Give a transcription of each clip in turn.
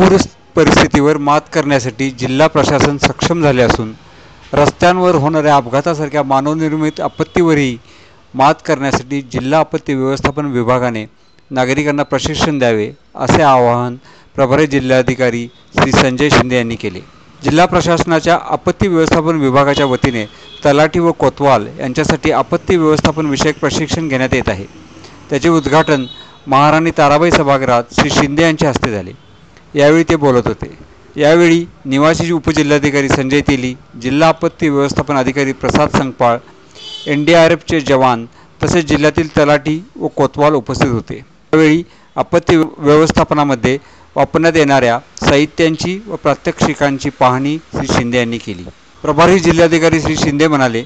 पूर परिस्थितीवर मात करण्यासाठी जिल्हा प्रशासन सक्षम झाले असून रस्त्यांवर होणाऱ्या अपघातासारख्या मानवनिर्मित आपत्तीवरही मात करण्यासाठी जिल्हा आपत्ती व्यवस्थापन विभागाने नागरिकांना प्रशिक्षण द्यावे असे आवाहन प्रभारी जिल्हाधिकारी श्री संजय शिंदे यांनी केले। जिल्हा प्रशासनाच्या आपत्ती व्यवस्थापन विभागाच्या वतीने तलाठी व कोतवाल यांच्यासाठी आपत्ती व्यवस्थापन विषयक प्रशिक्षण घेण्यात येत आहे। त्याचे उद्घाटन महाराणी ताराबाई सभागृहात श्री शिंदे यांच्या हस्ते झाले। यावेळी ते बोलत होते। यावेळी निवासी उपजिल्हाधिकारी संजय तेली, जिल्हा आपत्ती व्यवस्थापन अधिकारी प्रसाद संगपाळ, NDRFचे जवान तसेच जिल्ह्यातील तलाठी व कोतवाल उपस्थित होते। यावेळी आपत्ती व्यवस्थापनामध्ये वापरण्यात येणाऱ्या साहित्यांची व प्रात्यक्षिकांची पाहणी श्री शिंदे यांनी केली। प्रभारी जिल्हाधिकारी श्री शिंदे म्हणाले,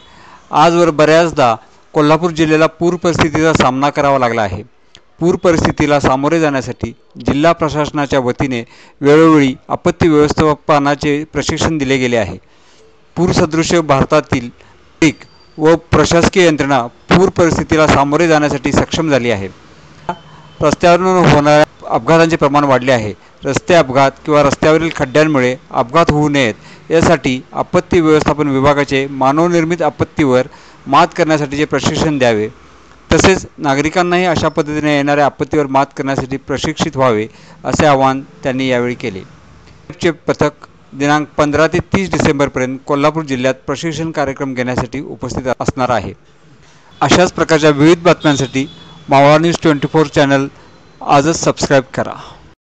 आजवर बऱ्याचदा कोल्हापूर जिल्ह्याला पूर परिस्थितीचा सामना करावा लागला आहे। पूर परिस्थितीला सामोरे जाण्यासाठी जिल्हा प्रशासनाच्या वतीने वेळोवेळी आपत्ती व्यवस्थापनाचे प्रशिक्षण दिले गेले आहे। पूरसदृश भारतातील व प्रशासकीय यंत्रणा पूर परिस्थितीला सामोरे जाण्यासाठी सक्षम झाली आहे। रस्त्यावरून होणाऱ्या अपघातांचे प्रमाण वाढले आहे। रस्ते अपघात किंवा रस्त्यावरील खड्ड्यांमुळे अपघात होऊ नयेत यासाठी आपत्ती व्यवस्थापन विभागाचे मानवनिर्मित आपत्तीवर मात करण्यासाठीचे प्रशिक्षण द्यावे, तसेच नागरिकांनाही अशा पद्धतीने येणाऱ्या आपत्तीवर मात करण्यासाठी प्रशिक्षित व्हावे असे आवाहन त्यांनी यावेळी केले। चे पथक दिनांक 15 ते 30 डिसेंबरपर्यंत कोल्हापूर जिल्ह्यात प्रशिक्षण कार्यक्रम घेण्यासाठी उपस्थित असणार आहे। अशाच प्रकारच्या विविध बातम्यांसाठी मावळा न्यूज 24 चॅनल आजच सबस्क्राईब करा।